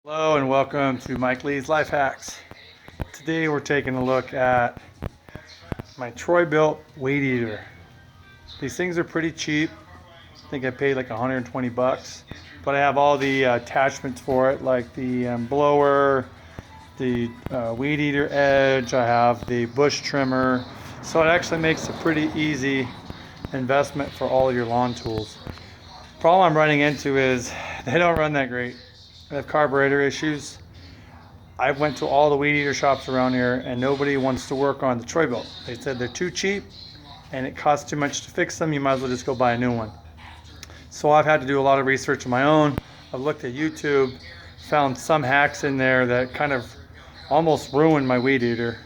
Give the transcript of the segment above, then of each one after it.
Hello and welcome to Mike Lee's Life Hacks. Today we're taking a look at my Troy Bilt weed eater. These things are pretty cheap. I think I paid like 120 bucks, but I have all the attachments for it, like the blower, the weed eater edge. I have the bush trimmer, so it actually makes a pretty easy investment for all of your lawn tools. Problem I'm running into is they don't run that great. I have carburetor issues. I went to all the weed eater shops around here and nobody wants to work on the Troy Bilt. They said they're too cheap and it costs too much to fix them. You might as well just go buy a new one. So I've had to do a lot of research on my own. I've looked at YouTube, found some hacks in there that kind of almost ruined my weed eater.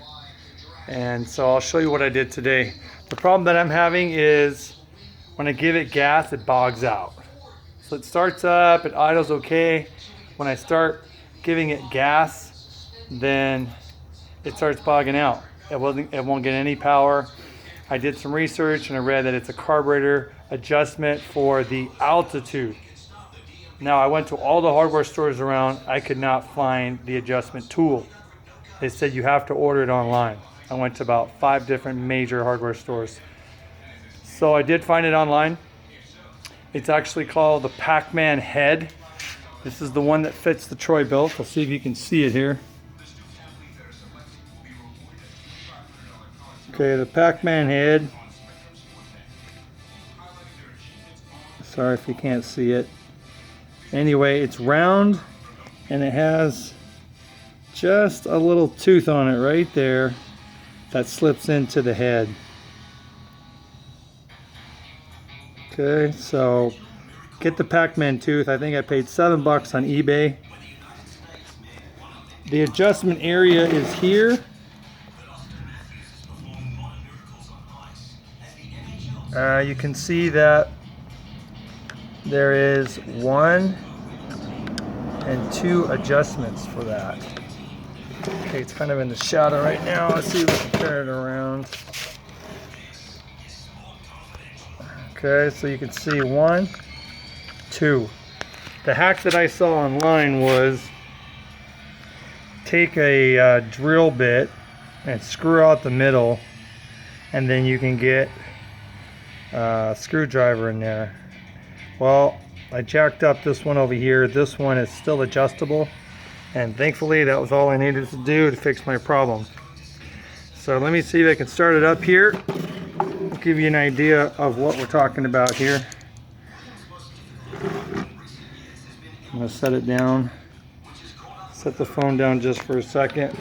And so I'll show you what I did today. The problem that I'm having is when I give it gas, it bogs out. So it starts up, it idles okay. When I start giving it gas, then it starts bogging out. It won't get any power. I did some research and I read that it's a carburetor adjustment for the altitude. Now I went to all the hardware stores around. I could not find the adjustment tool. They said you have to order it online. I went to about 5 different major hardware stores. So I did find it online. It's actually called the PACMAN head. This is the one that fits the Troy Bilt. I'll see if you can see it here. Okay, the PACMAN head. Sorry if you can't see it. Anyway, it's round and it has just a little tooth on it right there that slips into the head. Okay, so get the PACMAN tooth. I think I paid $7 on eBay. The adjustment area is here. You can see that there is 1 and 2 adjustments for that. Okay, it's kind of in the shadow right now. Let's see if we can turn it around. Okay, so you can see 1, 2. The hack that I saw online was take a drill bit and screw out the middle, and then you can get a screwdriver in there. Well, I jacked up this one over here. This one is still adjustable, and thankfully that was all I needed to do to fix my problem. So let me see if I can start it up here. Give you an idea of what we're talking about here. I'm going to set it down. Set the phone down just for a second.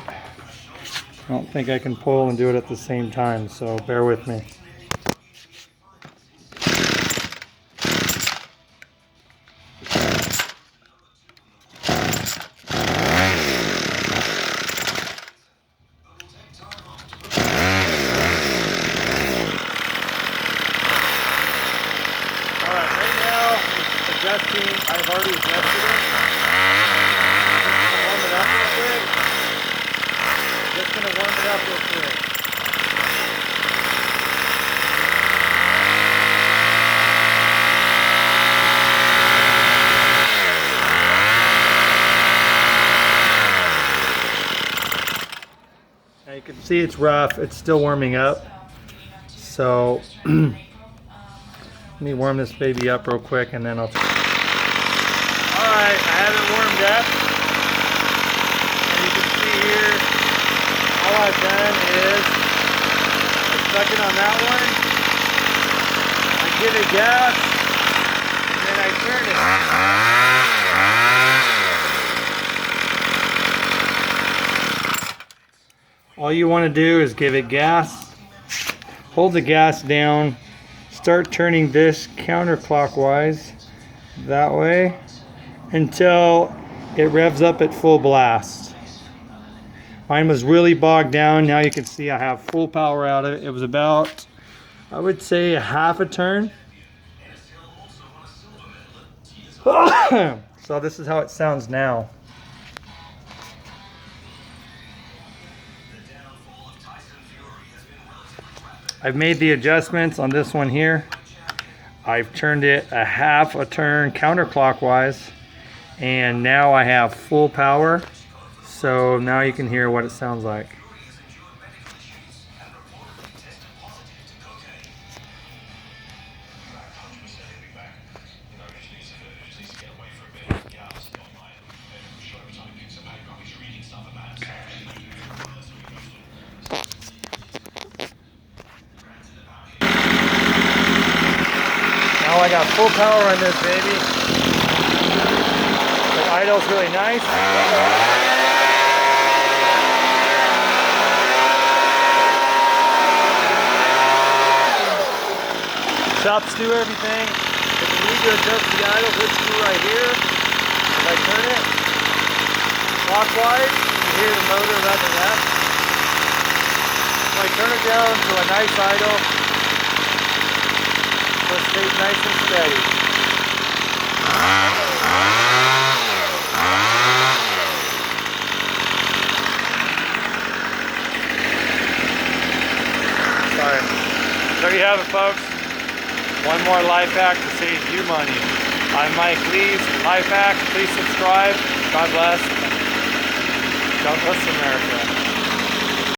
I don't think I can pull and do it at the same time, so bear with me. I've already adjusted it. Warm it up real quick. Just going to warm it up real quick. Now you can see it's rough. It's still warming up. So let me warm this baby up real quick and then I'll... Alright, I have it warmed up, and you can see here, all I've done is I stuck it on that one, I give it gas, and then I turn it. All you want to do is give it gas, hold the gas down, start turning this counterclockwise, that way, until it revs up at full blast. Mine was really bogged down. Now you can see I have full power out of it. It was about, I would say, a half a turn. So this is how it sounds now. I've made the adjustments on this one here. I've turned it a half a turn counterclockwise. And now I have full power, so now you can hear what it sounds like. Now I got full power on this baby. The idle's really nice. Chops do everything. If you need to adjust the idle, this screw right here. If I turn it clockwise, you hear the motor revving up. If I turn it down to a nice idle, so it stays nice and steady. Sorry. There you have it, folks. One more life hack to save you money. I'm Mike Lee's Life Hack. Please subscribe. God bless. God bless America.